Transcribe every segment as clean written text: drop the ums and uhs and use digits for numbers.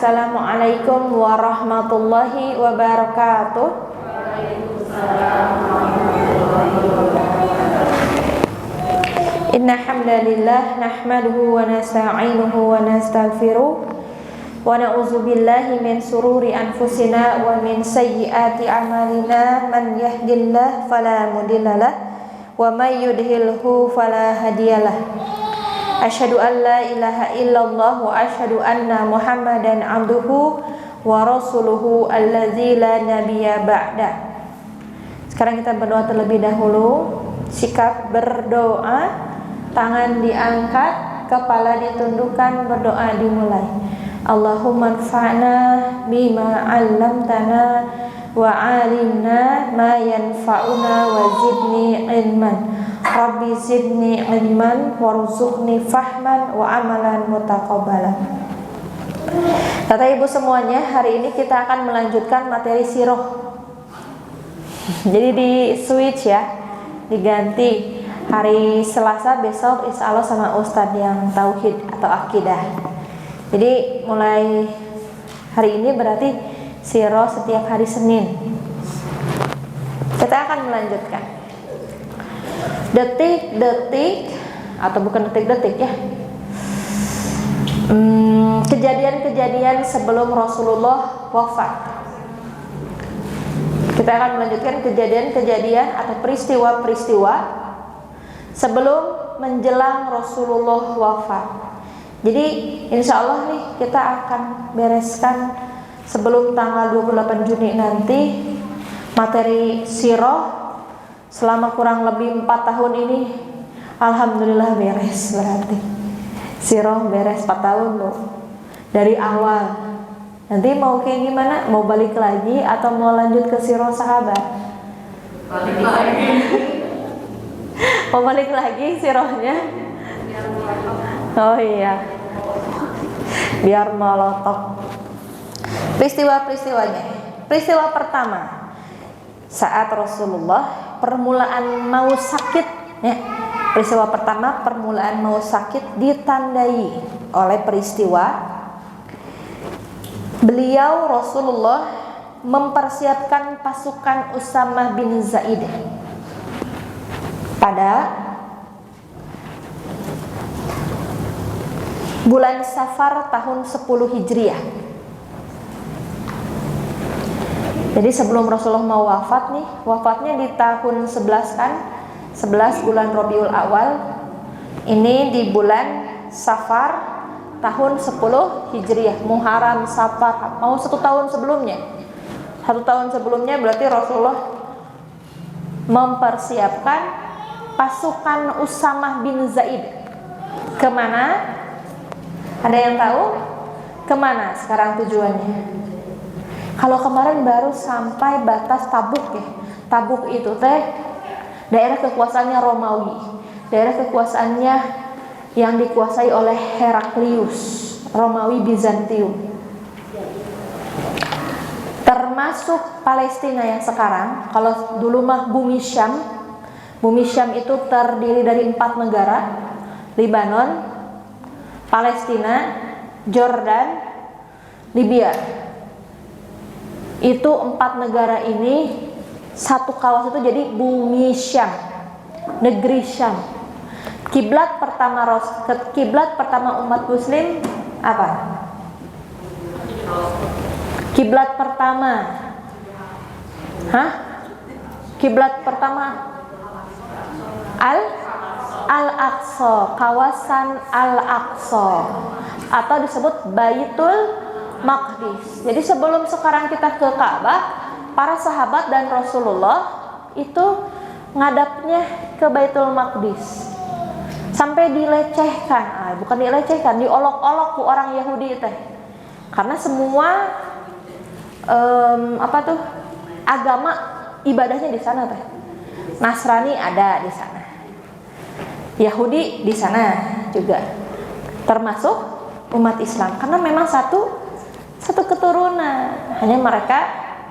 Assalamualaikum warahmatullahi wabarakatuh. Inna hamdalillah nahmaduhu wa nasta'inuhu wa nastaghfiruh wa na'udzu billahi min sururi anfusina wa min sayyiati a'malina. Man yahdihillahu fala mudhillalah wa may yudhlilhu fala hadiyalah. Asyhadu an la ilaha illallah wa asyhadu anna Muhammadan abduhu wa rasuluhu allazi la nabiyya ba'da. Sekarang kita berdoa terlebih dahulu. Sikap berdoa, tangan diangkat, kepala ditundukkan, berdoa dimulai. Allahumma anfa'na bima 'allamtana wa 'allimna ma yanfa'una wa zidni ilman. Rabbi zidni ilman warzuqni fahman wa amalan mutaqabbalan. Kata ibu semuanya, hari ini kita akan melanjutkan materi sirah. Jadi di switch ya, diganti hari Selasa besok insya Allah sama Ustadz yang tauhid atau akidah. Jadi mulai hari ini berarti sirah setiap hari Senin. Kita akan melanjutkan detik-detik atau bukan detik-detik ya, kejadian-kejadian sebelum Rasulullah wafat. Kita akan melanjutkan kejadian-kejadian atau peristiwa-peristiwa sebelum menjelang Rasulullah wafat. Jadi insya Allah nih kita akan bereskan sebelum tanggal 28 Juni nanti materi sirah. Selama kurang lebih 4 tahun ini alhamdulillah beres, berarti sirah beres 4 tahun loh dari awal. Nanti mau kayak gimana? Mau balik lagi atau mau lanjut ke sirah sahabat? Balik lagi. Mau balik lagi sirahnya? Oh iya, biar molotok. Peristiwa-peristiwanya. Peristiwa pertama, saat Rasulullah permulaan mau sakit ya. Peristiwa pertama, permulaan mau sakit ditandai oleh peristiwa beliau Rasulullah mempersiapkan pasukan Usamah bin Zaid pada bulan Safar tahun 10 Hijriah. Jadi sebelum Rasulullah mau wafat nih, wafatnya di tahun 11 kan, 11 bulan Rabiul Awal. Ini di bulan Safar tahun 10 Hijriah, Muharram, Safar, mau 1 tahun sebelumnya. 1 tahun sebelumnya berarti Rasulullah mempersiapkan pasukan Usamah bin Zaid. Kemana? Ada yang tahu? Kemana sekarang tujuannya? Kalau kemarin baru sampai batas Tabuk ya. Tabuk itu teh daerah kekuasaannya Romawi, daerah kekuasaannya yang dikuasai oleh Heraklius, Romawi Bizantium. Termasuk Palestina yang sekarang. Kalau dulu mah bumi Syam. Bumi Syam itu terdiri dari 4 negara: Lebanon, Palestina, Jordan, Libya. Itu 4 negara ini satu kawasan itu jadi bumi Syam, negeri Syam. Kiblat pertama umat muslim apa? Kiblat pertama. Kiblat pertama Al-Aqsa, kawasan Al-Aqsa atau disebut Baitul Maqdis. Jadi sebelum sekarang kita ke Ka'bah, para sahabat dan Rasulullah itu ngadapnya ke Baitul Maqdis. Sampai dilecehkan, bukan dilecehkan, diolok-olok ke orang Yahudi teh. Karena semua agama ibadahnya di sana teh. Nasrani ada di sana. Yahudi di sana juga. Termasuk umat Islam. Karena memang satu keturunan, hanya mereka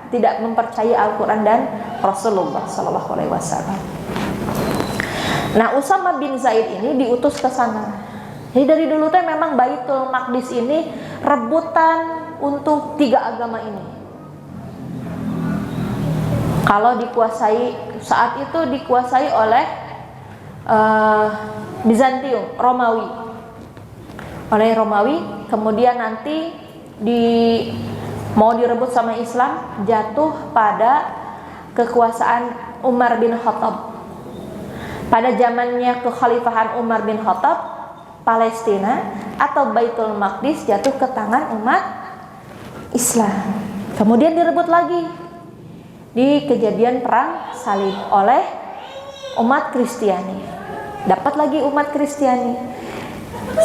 tidak mempercayai Al-Quran dan Rasulullah Sallallahu Alaihi Wasallam. Nah, Usamah bin Zaid ini diutus ke sana. Jadi dari dulu teh memang Baitul Maqdis ini rebutan untuk tiga agama ini. Kalau dikuasai, saat itu dikuasai oleh Bizantium, Romawi, oleh Romawi. Kemudian nanti mau direbut sama Islam, jatuh pada kekuasaan Umar bin Khattab. Pada zamannya kekhalifahan Umar bin Khattab, Palestina atau Baitul Maqdis jatuh ke tangan umat Islam. Kemudian direbut lagi di kejadian perang salib oleh umat Kristiani. Dapat lagi umat Kristiani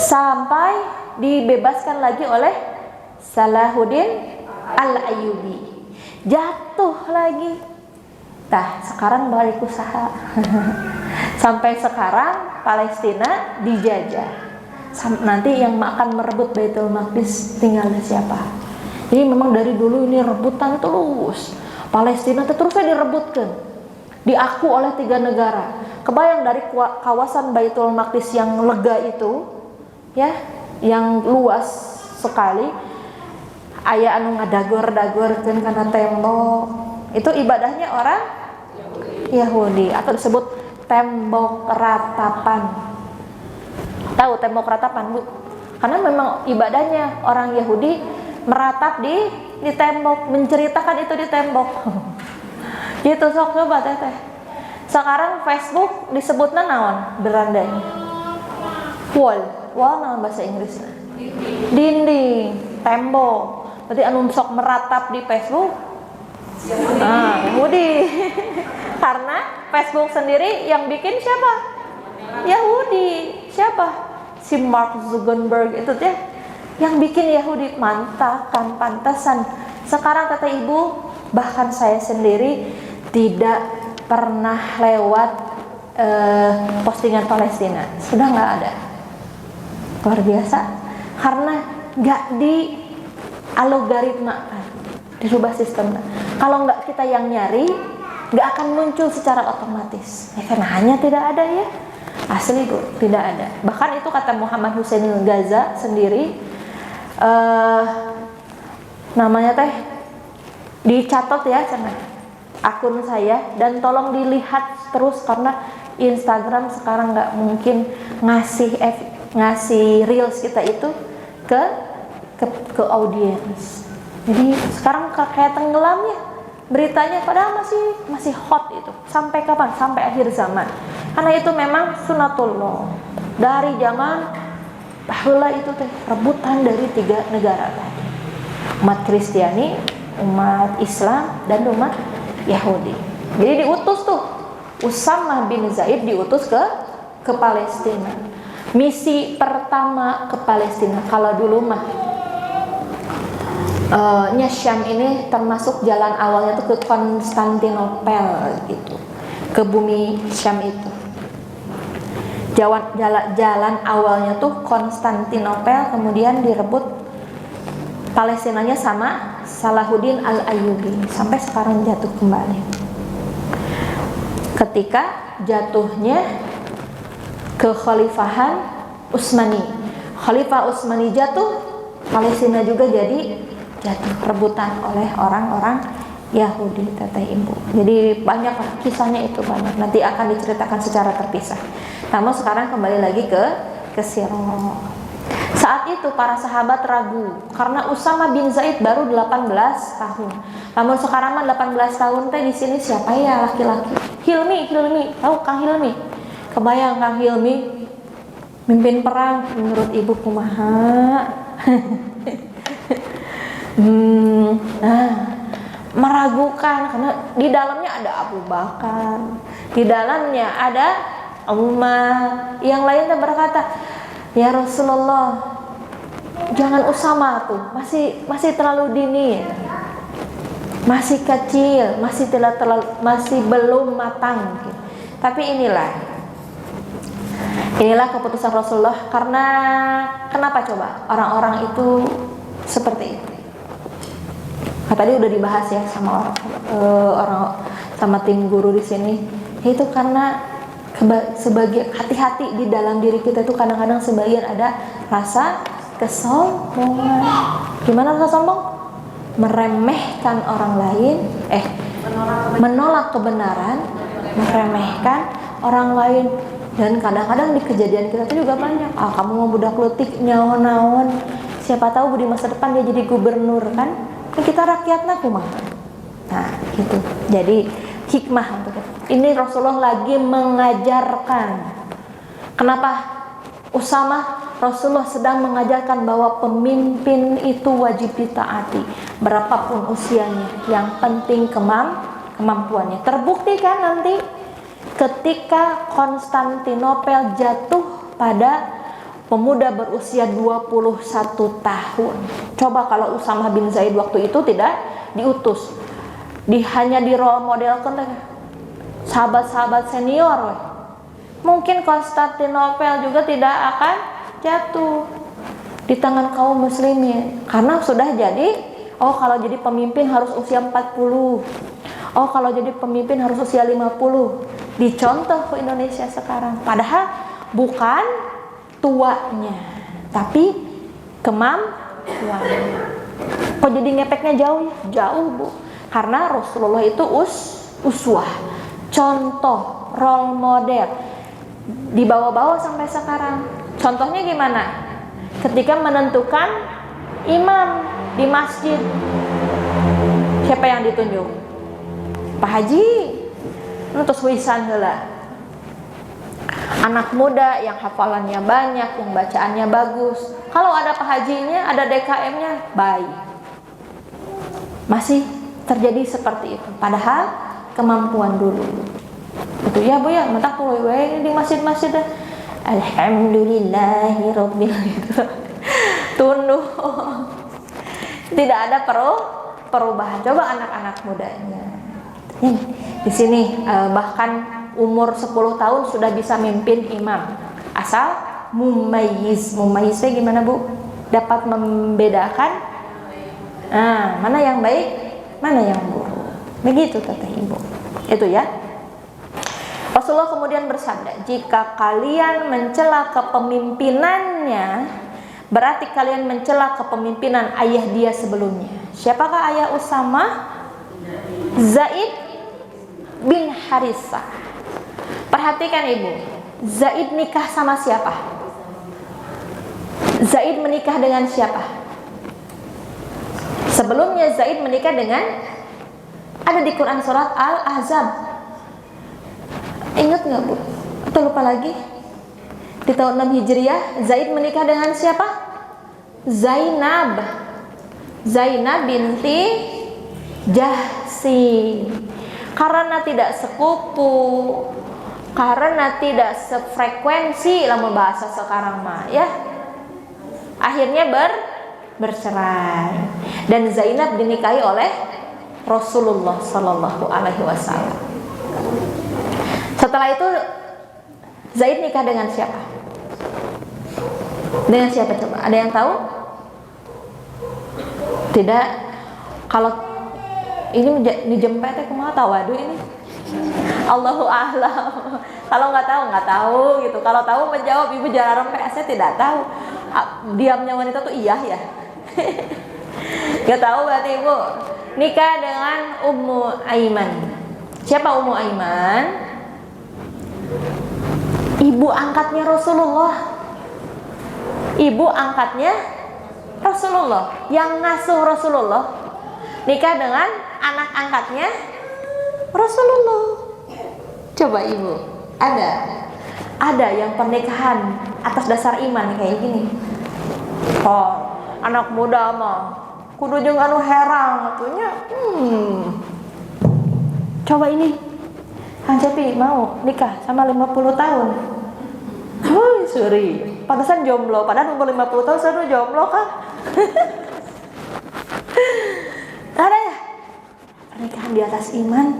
sampai dibebaskan lagi oleh Salahuddin Al-Ayyubi. Jatuh lagi. Nah, sekarang balik usaha. Sampai sekarang Palestina dijajah. Nanti yang akan merebut Baitul Maqdis tinggal siapa? Jadi memang dari dulu ini rebutan terus. Palestina terusnya direbutkan, diaku oleh 3 negara. Kebayang dari kawasan Baitul Maqdis yang lega itu, ya, yang luas sekali, aya anu ngadagor-dagorkeun kana tembok. Itu ibadahnya orang Yahudi atau disebut tembok ratapan. Tahu tembok ratapan, Bu? Karena memang ibadahnya orang Yahudi meratap di tembok, menceritakan itu di tembok. Gitu sok coba teteh. Sekarang Facebook disebutnya naon berandanya? Wall naon bahasa Inggrisnya? Dinding, tembok. Berarti anu sok meratap di Facebook. Yahudi. Karena Facebook sendiri yang bikin siapa? Yahudi. Siapa? Si Mark Zuckerberg itu teh yang bikin Yahudi. Mantakan, pantesan. Sekarang kata ibu, bahkan saya sendiri tidak pernah lewat postingan Palestina. Sudah nggak ada. Luar biasa. Karena nggak di algoritma, dirubah sistemnya. Kalau nggak kita yang nyari, nggak akan muncul secara otomatis. Karena hanya tidak ada ya. Asli Bu, tidak ada. Bahkan itu kata Muhammad Hussein Gaza sendiri, namanya teh dicatat ya sama akun saya, dan tolong dilihat terus karena Instagram sekarang nggak mungkin ngasih reels kita itu ke audiens. Jadi sekarang kayak tenggelam ya beritanya, padahal masih hot itu. Sampai kapan? Sampai akhir zaman. Karena itu memang sunatullah. Dari zaman baheula itu teh rebutan dari 3 negara tadi. Umat Kristiani, umat Islam, dan umat Yahudi. Jadi diutus tuh Usamah bin Zaid diutus ke Palestina. Misi pertama ke Palestina. Kalau dulu mah Syam ini termasuk jalan awalnya tuh ke Konstantinopel gitu, ke bumi Syam itu. Jalan awalnya tuh Konstantinopel, kemudian direbut Palestinanya sama Salahuddin Al-Ayyubi sampai sekarang jatuh kembali. Ketika jatuhnya kekhalifahan Utsmani, Khalifah Utsmani jatuh, Palestina juga jadi jatuh rebutan oleh orang-orang Yahudi, teteh ibu. Jadi banyak kisahnya itu banyak. Nanti akan diceritakan secara terpisah. Namun sekarang kembali lagi ke sirah. Saat itu para sahabat ragu karena Usamah bin Zaid baru 18 tahun. Namun sekarang mah 18 tahun teh di sini siapa ya laki-laki? Hilmi, tahu Kang Hilmi? Kebayang Kang Hilmi mimpin perang menurut ibu kumaha? Meragukan karena di dalamnya ada Abu Bakar, di dalamnya ada Umar. Yang lainnya berkata, ya Rasulullah, jangan Usamah tuh, masih terlalu dini, masih kecil, masih belum matang. Tapi inilah keputusan Rasulullah. Karena kenapa coba orang-orang itu seperti itu? Tadi udah dibahas ya sama orang sama tim guru di sini. Itu karena sebagai hati-hati di dalam diri kita itu kadang-kadang sebagian ada rasa kesombongan. Gimana rasa sombong? Meremehkan orang lain, menolak kebenaran, meremehkan orang lain. Dan kadang-kadang di kejadian kita itu juga banyak. Kamu mau budak letik nyaon-naon, siapa tahu di masa depan dia jadi gubernur kan? Kita rakyatnya kumaha. Nah, gitu. Jadi hikmah untuk ini Rasulullah lagi mengajarkan. Kenapa Usamah? Rasulullah sedang mengajarkan bahwa pemimpin itu wajib ditaati berapapun usianya. Yang penting kemampuannya. Terbukti kan nanti ketika Konstantinopel jatuh pada pemuda berusia 21 tahun. Coba kalau Usamah bin Zaid waktu itu tidak diutus, hanya di role model kan sahabat-sahabat senior. Mungkin Konstantinopel juga tidak akan jatuh di tangan kaum muslimin, karena sudah jadi kalau jadi pemimpin harus usia 40, kalau jadi pemimpin harus usia 50. Dicontoh ke Indonesia sekarang, padahal bukan tuanya tapi kemampuannya. Kok jadi ngepeknya jauh? Jauh, Bu. Karena Rasulullah itu uswah, contoh, role model, dibawa-bawa sampai sekarang. Contohnya gimana? Ketika menentukan imam di masjid, siapa yang ditunjuk? Pak Haji. Terus wisan heula. Anak muda yang hafalannya banyak, yang bacaannya bagus. Kalau ada Pak Hajinya, ada DKM-nya, baik. Masih terjadi seperti itu. Padahal kemampuan dulu. Itu ya Bu ya, mentak tuluy wae di masjid-masjid. Alhamdulillahirabbil alamin. Tunduh. Tidak ada perubahan. Coba anak-anak mudanya. Di sini bahkan umur 10 tahun sudah bisa mimpin imam. Asal mumayyiz. Mumayyiznya gimana Bu? Dapat membedakan mana yang baik, mana yang buruk. Begitu Teteh Ibu. Itu ya. Rasulullah kemudian bersabda, jika kalian mencela kepemimpinannya, berarti kalian mencela kepemimpinan ayah dia sebelumnya. Siapakah ayah Usamah? Zaid bin Harisah. Perhatikan Ibu, Zaid nikah sama siapa? Zaid menikah dengan siapa? Sebelumnya Zaid menikah dengan, ada di Quran surat Al-Ahzab. Ingat nggak Bu? Atau lupa lagi? Di tahun 6 Hijriah Zaid menikah dengan siapa? Zainab binti Jahsi. Karena tidak sepupu, karena tidak sefrekuensi lamun bahasa sekarang mah ya, akhirnya bercerai. Dan Zainab dinikahi oleh Rasulullah Sallallahu Alaihi Wasallam. Setelah itu Zaid nikah dengan siapa? Dengan siapa coba? Ada yang tahu? Tidak. Kalau ini dijempetnya kumaha tawadu ini? Allahu a'lam. Kalau nggak tahu gitu. Kalau tahu menjawab, Ibu jangan rempeh. Saya tidak tahu. Diamnya wanita tuh iya ya. Nggak tahu berarti Ibu. Nikah dengan Ummu Aiman. Siapa Ummu Aiman? Ibu angkatnya Rasulullah. Ibu angkatnya Rasulullah, yang ngasuh Rasulullah, nikah dengan anak angkatnya Rasulullah. Coba Ibu, ada yang pernikahan atas dasar iman kayak gini? Anak muda mah kudu jeung anu herang atunya. Coba ini Kang Cepi mau nikah sama 50 tahun. Sorry. Pantesan jomblo. Padahal umur 50 tahun saya jomblo kan. Ada ya? Pernikahan di atas iman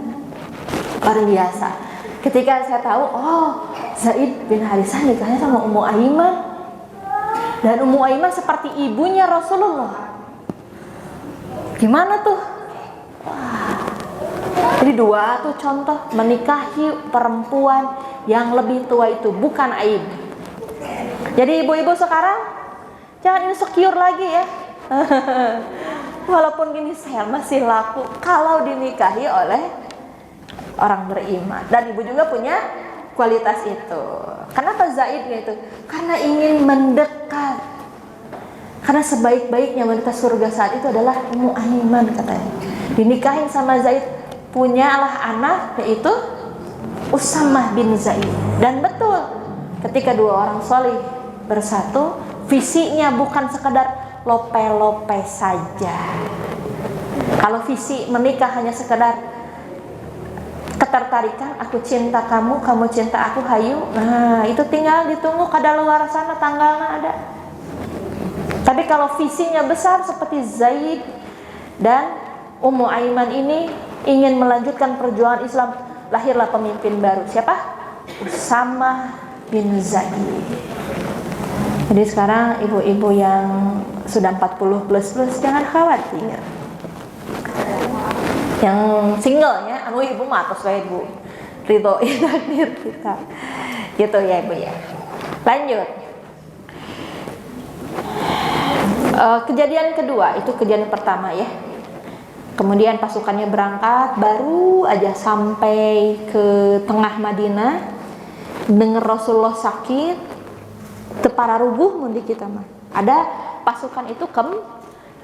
luar biasa. Ketika saya tahu, Zaid bin Harisah nikahnya sama Ummu Aiman. Dan Ummu Aiman seperti ibunya Rasulullah. Gimana tuh? Jadi dua tuh contoh menikahi perempuan yang lebih tua itu bukan aib. Jadi ibu-ibu sekarang Jangan insecure lagi ya. Walaupun gini saya masih laku kalau dinikahi oleh orang beriman. Dan ibu juga punya kualitas itu. Kenapa Zaid gitu? Karena ingin mendekat. Karena sebaik-baiknya wanita surga saat itu adalah Ummu Aiman katanya. Dinikahin sama Zaid, punyalah anak yaitu Usamah bin Zaid. Dan betul, ketika dua orang solih bersatu, visinya bukan sekadar lope-lope saja. Kalau visi menikah hanya sekedar ketertarikan, aku cinta kamu, kamu cinta aku, hayu. Nah, itu tinggal ditunggu kadaluarsa sana tanggalnya ada. Tapi kalau visinya besar seperti Zaid dan Ummu Aiman ini ingin melanjutkan perjuangan Islam, lahirlah pemimpin baru. Siapa? Usamah bin Zaid. Jadi sekarang ibu-ibu yang sudah 40 plus jangan khawatir. Yang single ya, anu ibu mah atos wae ibu. Ridho takdir kita. Gitu ya ibu ya. Lanjut. Kejadian kedua, itu kejadian pertama ya. Kemudian pasukannya berangkat, baru aja sampai ke tengah Madinah, dengar Rasulullah sakit, tepara rubuh mundi kita mah. Ada pasukan itu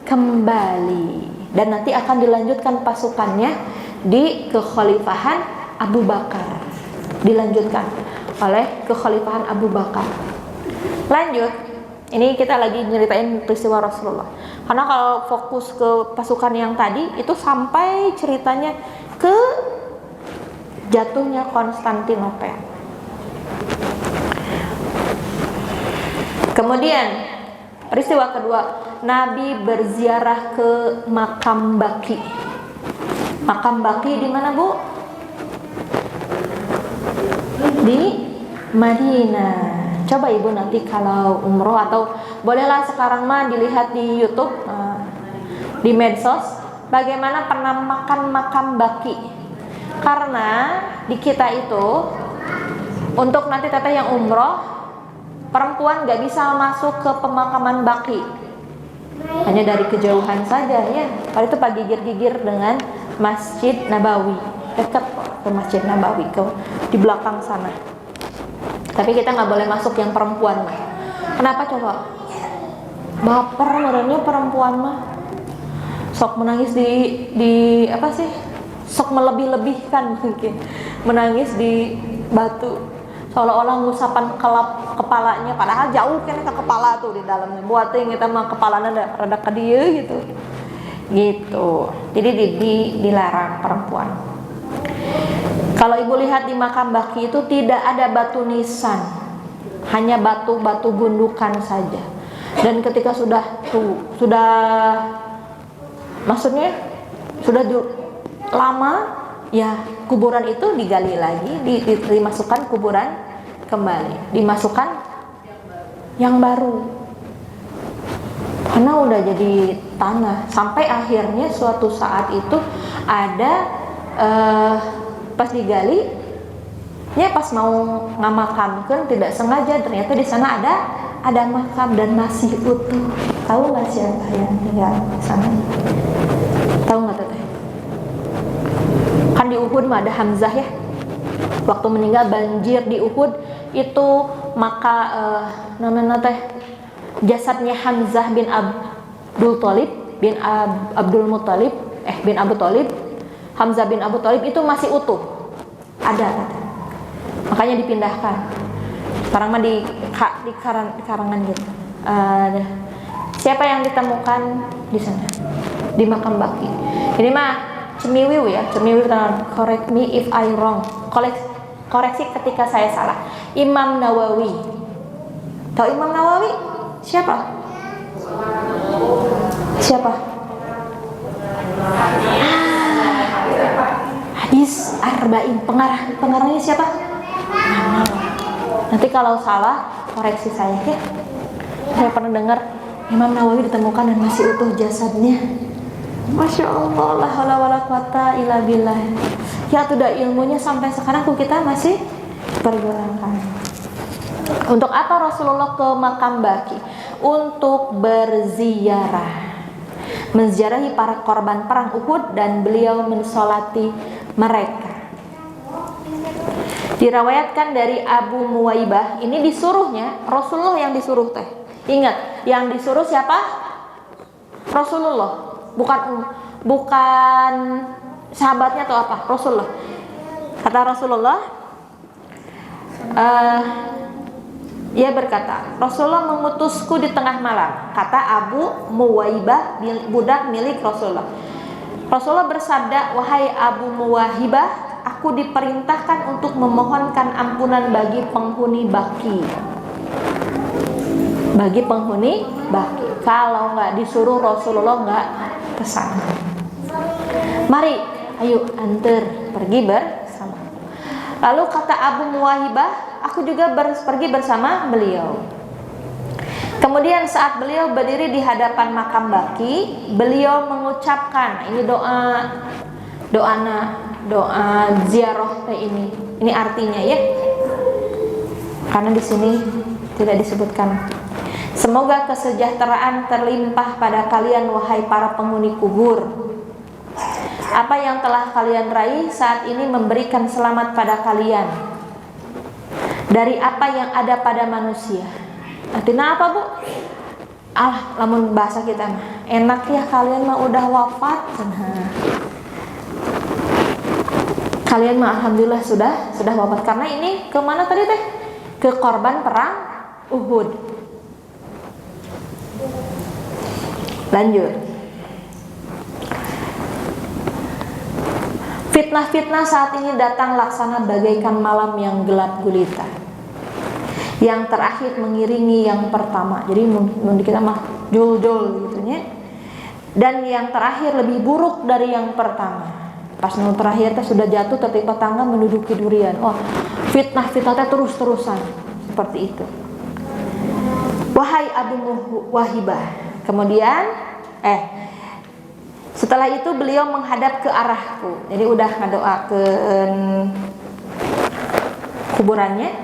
kembali dan nanti akan dilanjutkan pasukannya di kekhalifahan Abu Bakar. Dilanjutkan oleh kekhalifahan Abu Bakar. Lanjut. Ini kita lagi nyeritain peristiwa Rasulullah. Karena kalau fokus ke pasukan yang tadi itu sampai ceritanya ke jatuhnya Konstantinopel. Kemudian peristiwa kedua, Nabi berziarah ke makam Baqi. Makam Baqi di mana, Bu? Di Madinah. Coba ibu nanti kalau umroh atau bolehlah sekarang mah dilihat di YouTube, di medsos, bagaimana penampakan makam Baqi. Karena di kita itu untuk nanti teteh yang umroh, perempuan gak bisa masuk ke pemakaman Baqi, hanya dari kejauhan saja ya. Kalau itu pak gigir-gigir dengan Masjid Nabawi, dekat ke Masjid Nabawi, ke di belakang sana. Tapi kita nggak boleh masuk yang perempuan mah. Kenapa coba? Baper merenya perempuan mah. Sok menangis di apa sih? Sok melebih-lebihkan mungkin. Menangis di batu. Seolah-olah ngusapan kelap kepalanya, padahal jauh kan ke kepala tuh di dalamnya. Buatin kita mah kepalanya rada ke dia gitu. Gitu. Jadi dilarang perempuan. Kalau ibu lihat di makam Baqi itu tidak ada batu nisan, hanya batu-batu gundukan saja. Dan ketika sudah maksudnya sudah lama, ya kuburan itu digali lagi, dimasukkan kuburan kembali, dimasukkan yang baru. Karena udah jadi tanah. Sampai akhirnya suatu saat itu ada pas digali, ya pas mau ngamakamkan tidak sengaja ternyata di sana ada makam dan masih utuh. Tahu nggak siapa yang tinggal di sana? Tahu nggak teteh? Kan di Uhud mah ada Hamzah ya. Waktu meninggal banjir di Uhud itu, maka namanya teh jasadnya Hamzah bin Abdul Thalib bin Abdul Muthalib bin Abu Thalib. Hamzah bin Abu Thalib itu masih utuh, ada. Makanya dipindahkan. Sekarang mah di karangan gitu. Siapa yang ditemukan di sana? Di makam Baqi. Ini mah cemiwiw ya, cemiwiw. Correct me if I wrong. Koreksi ketika saya salah. Imam Nawawi. Tahu Imam Nawawi? Siapa? Hadis Arba'in, pengarangnya siapa? Nanti kalau salah koreksi saya ya. Saya pernah dengar Imam Nawawi ditemukan dan masih utuh jasadnya. Masya Allah, la haula wala quwata illa billah. Ya sudah ilmunya sampai sekarang kita masih pergunakan. Untuk apa Rasulullah ke makam Baqi? untuk berziarah, menziarahi para korban perang Uhud, dan beliau mensolati mereka. Diriwayatkan dari Abu Muwaibah, ini disuruhnya Rasulullah yang disuruh teh. Ingat, yang disuruh siapa? Rasulullah, bukan sahabatnya atau apa, Rasulullah. Kata Rasulullah, ia berkata, Rasulullah mengutusku di tengah malam. Kata Abu Muwaibah, budak milik Rasulullah. Rasulullah bersabda, wahai Abu Muwaibah, aku diperintahkan untuk memohonkan ampunan bagi penghuni Baki. Bagi penghuni Baki. Kalau nggak disuruh Rasulullah nggak kesana. Mari, ayo antar pergi bersama. Lalu kata Abu Muwaibah, aku juga pergi bersama beliau. Kemudian saat beliau berdiri di hadapan makam Baki, beliau mengucapkan, ini doa ziarah ini. Ini artinya ya. Karena di sini tidak disebutkan. Semoga kesejahteraan terlimpah pada kalian wahai para penghuni kubur. Apa yang telah kalian raih saat ini memberikan selamat pada kalian dari apa yang ada pada manusia. Artinya apa, Bu? Lamun bahasa kita mah enak ya, kalian mah udah wafat. Kalian mah alhamdulillah sudah wafat. Karena ini kemana tadi teh? Ke korban perang Uhud. Lanjut. Fitnah-fitnah saat ini datang laksana bagaikan malam yang gelap gulita. Yang terakhir mengiringi yang pertama. Jadi menurut kita mah jol-jol gitu ya. Dan yang terakhir lebih buruk dari yang pertama. Pas nu terakhir teh sudah jatuh tertimpa tangga menduduki durian. Oh, fitnah-fitnah teh terus-terusan seperti itu. Wahai Abu Muwaibah. Kemudian setelah itu beliau menghadap ke arahku. Jadi udah ngadoakeun kuburannya,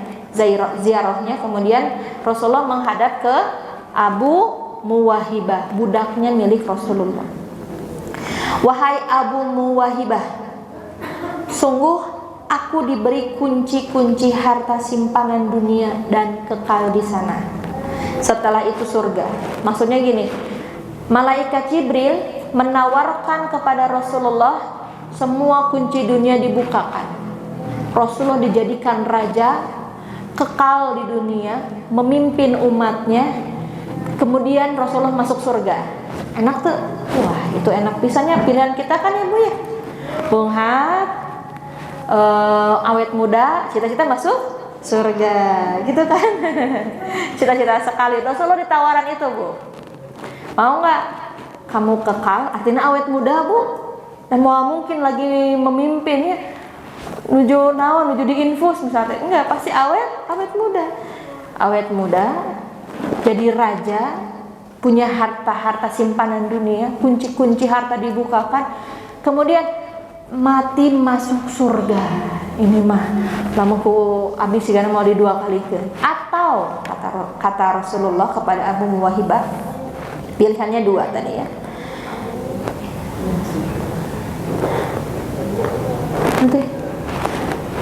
ziarahnya. Kemudian Rasulullah menghadap ke Abu Muwaibah, budaknya milik Rasulullah. Wahai Abu Muwaibah, sungguh aku diberi kunci-kunci harta simpanan dunia dan kekal di sana. Setelah itu surga. Maksudnya gini, malaikat Jibril menawarkan kepada Rasulullah semua kunci dunia dibukakan. Rasulullah dijadikan raja, kekal di dunia, memimpin umatnya. Kemudian Rasulullah masuk surga. Enak tuh. Wah, itu enak pisannya. Pilihan kita kan ya, Bu ya. Bunghat, awet muda, cita-cita masuk surga, gitu kan? Cita-cita sekali. Rasulullah ditawaran itu, Bu. Mau nggak kamu kekal? Artinya awet muda, Bu. Dan mau mungkin lagi memimpin ya. Nuju diinfus misalnya. Enggak, pasti awet muda. Awet muda, jadi raja, punya harta simpanan dunia, kunci-kunci harta dibukakan, kemudian mati masuk surga. Ini mah lamun ku abdi sigana mau dua kalikeun. Atau kata Rasulullah kepada Abu Muwaibah, pilihannya dua tadi ya.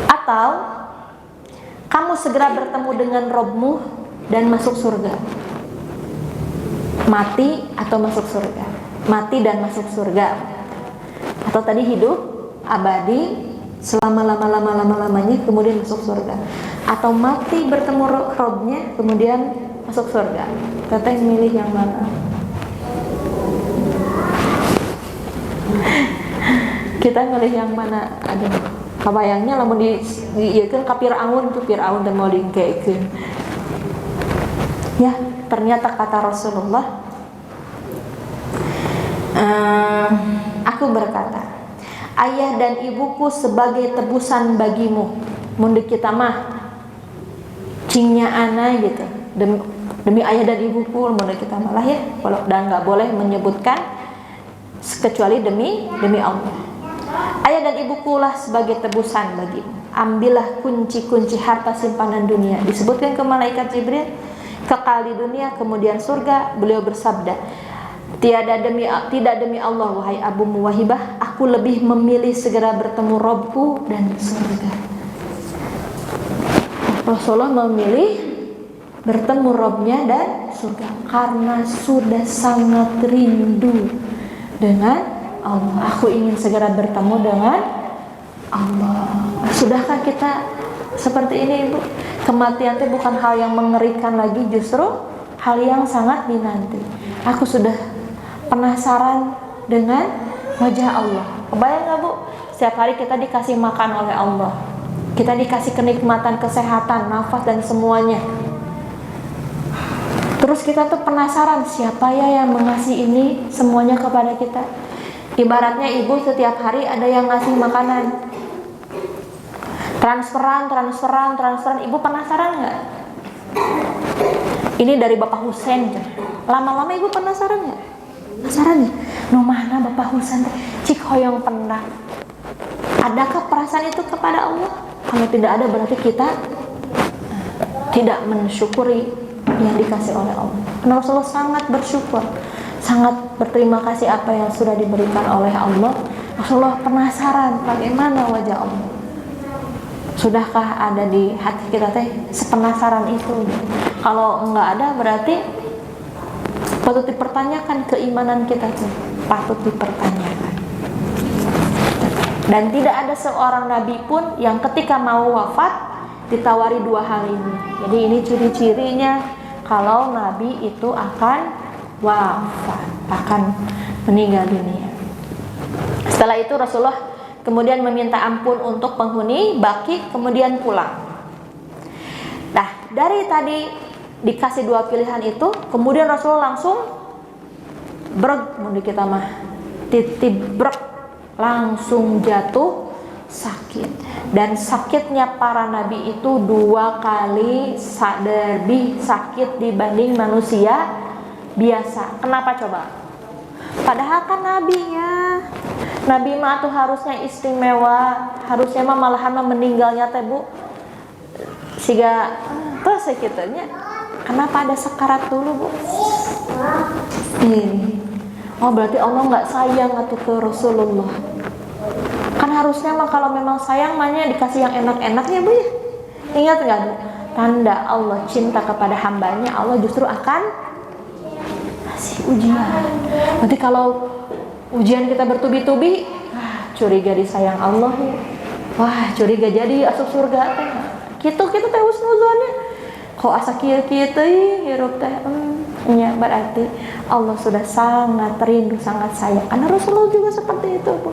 Atau kamu segera bertemu dengan Robmu dan masuk surga. Mati atau masuk surga. Mati dan masuk surga. Atau tadi hidup abadi selama lama-lamanya kemudian masuk surga. Atau mati bertemu Robnya kemudian masuk surga. Teteh milih yang mana? Kita milih yang mana? Aduh, kabayangnya lamun diieukeun ka Firaun tuh, Firaun teh mau diengkekeun. Ya, ternyata kata Rasulullah, aku berkata, ayah dan ibuku sebagai tebusan bagimu. Mun kita mah cingnya ana gitu, demi ayah dan ibuku, mun kita malah ya, kalau dan nggak boleh menyebutkan kecuali demi Allah. Ayah dan ibuku lah sebagai tebusan bagimu. Ambillah kunci-kunci harta simpanan dunia. Disebutkan ke malaikat Jibril, kekal di dunia kemudian surga. Beliau bersabda, tidak demi Allah wahai Abu Muwahibah, aku lebih memilih segera bertemu Robku dan surga. Rasulullah memilih bertemu Robnya dan surga karena sudah sangat rindu dengan Allah. Aku ingin segera bertemu dengan Allah. Sudahkah kita seperti ini, Ibu? Kematian itu bukan hal yang mengerikan lagi, justru hal yang sangat dinanti. Aku sudah penasaran dengan wajah Allah. Kebayang gak, Bu? Setiap hari kita dikasih makan oleh Allah, kita dikasih kenikmatan kesehatan, nafas dan semuanya. Terus kita tuh penasaran, siapa ya yang ngasih ini semuanya kepada kita? Ibaratnya ibu setiap hari ada yang ngasih makanan, transferan. Ibu penasaran nggak? Ini dari Bapak Husain. Lama-lama ibu penasaran nggak? Penasaran ya? No mana Bapak Husain? Cik hoyong pernah. Adakah perasaan itu kepada Allah? Kalau tidak ada berarti kita tidak mensyukuri yang dikasih oleh Allah. Karena Rasulullah sangat bersyukur, sangat berterima kasih apa yang sudah diberikan oleh Allah. Rasulullah penasaran bagaimana wajah Allah. Sudahkah ada di hati kita teh sepenasaran itu? Kalau enggak ada berarti patut dipertanyakan keimanan kita tuh, patut dipertanyakan. Dan tidak ada seorang nabi pun yang ketika mau wafat ditawari dua hal ini. Jadi ini ciri-cirinya kalau nabi itu akan wafat, akan meninggal dunia. Setelah itu Rasulullah kemudian meminta ampun untuk penghuni Baqi, kemudian pulang. Nah, dari tadi dikasih dua pilihan itu, kemudian Rasulullah langsung kita mah titibrek, langsung jatuh sakit. Dan sakitnya para nabi itu dua kali lebih sakit dibanding manusia biasa. Kenapa coba? Padahal kan nabinya, nabi mah tuh harusnya istimewa, harusnya mah malahan meninggalnya teh Bu siga terus sakitnya. Kenapa ada sekarat dulu Bu? Ini oh berarti Allah nggak sayang atau ke Rasulullah. Kan harusnya mah kalau memang sayang mahnya dikasih yang enak-enaknya Bu ya. Ingat nggak Bu? Tanda Allah cinta kepada hambanya, Allah justru akan kasih ujian. Nanti kalau ujian kita bertubi-tubi, curiga disayang Allah ya. Wah curiga jadi asup surga teh. Gitu teh husnuzonnya. Kok asa kieu-kieu teh hirup teh. Ya berarti Allah sudah sangat rindu, sangat sayang. Karena Rasulullah juga seperti itu Bu.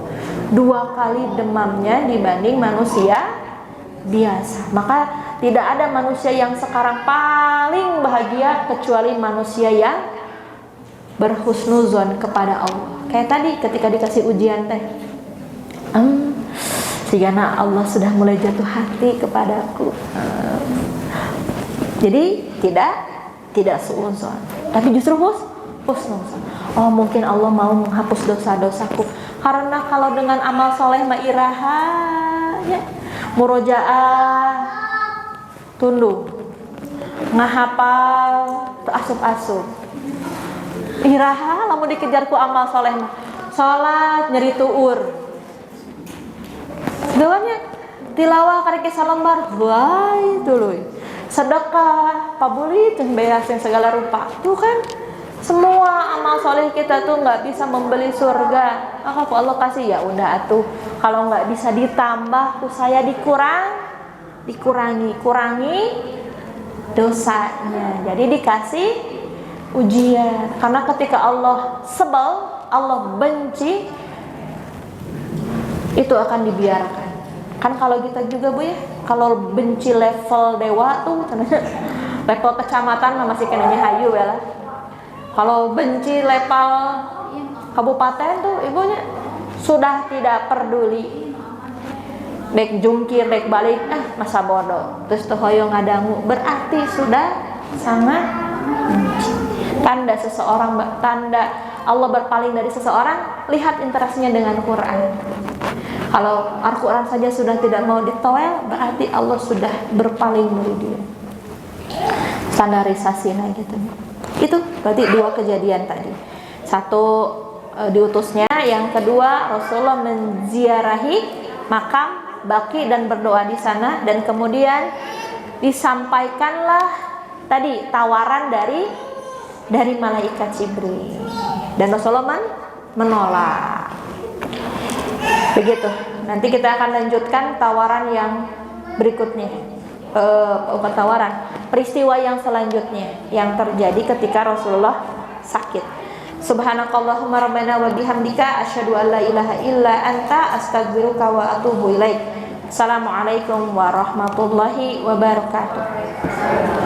2 kali demamnya dibanding manusia biasa. Maka tidak ada manusia yang sekarang paling bahagia kecuali manusia yang berhusnuzon kepada Allah. Kayak tadi ketika dikasih ujian teh, sigana Allah sudah mulai jatuh hati kepadaku. Jadi tidak suuzon, tapi justru husnuzon. Oh mungkin Allah mau menghapus dosa-dosaku. Karena kalau dengan amal soleh mah iraha ya, murojaah tunduk, ngahapal asup-asup. Iraha lamun dikejar ku amal soleh mah salat nyeri tuur. Doanya tilawah karek salembar, wah tuluy. Sedekah, pabuli teh beasin segala rupa. Tuh kan semua amal soleh kita tuh nggak bisa membeli surga. Maka Allah kasih ya udah atuh. Kalau nggak bisa ditambah, tuh saya dikurangi dosanya. Jadi dikasih ujian. Karena ketika Allah sebel, Allah benci, itu akan dibiarkan. Kan kalau kita juga Bu ya, kalau benci level dewa tuh, level kecamatan masih kenanya hayu ya lah. Kalau benci level kabupaten tuh ibunya sudah tidak peduli. Dek jungkir, dek balik, masa bodoh. Terus tuh hoyong ngadangu, berarti sudah sangat benci. Tanda Allah berpaling dari seseorang, lihat interaksinya dengan Quran. Kalau Al-Quran saja sudah tidak mau ditowel, berarti Allah sudah berpaling dari dia. standarisasi nah gitu. Itu berarti dua kejadian tadi. Satu diutusnya, yang kedua Rasulullah menziarahi makam Baqi dan berdoa di sana, dan kemudian disampaikanlah tadi tawaran dari malaikat Jibril dan Rasulullah menolak. Begitu. Nanti kita akan lanjutkan tawaran yang berikutnya. Bukan tawaran, peristiwa yang selanjutnya yang terjadi ketika Rasulullah sakit. Subhanakallahumma rabbana wa bihamdika asyhadu an la ilaha illa anta astaghfiruka wa atubu ilaik. Assalamualaikum warahmatullahi wabarakatuh.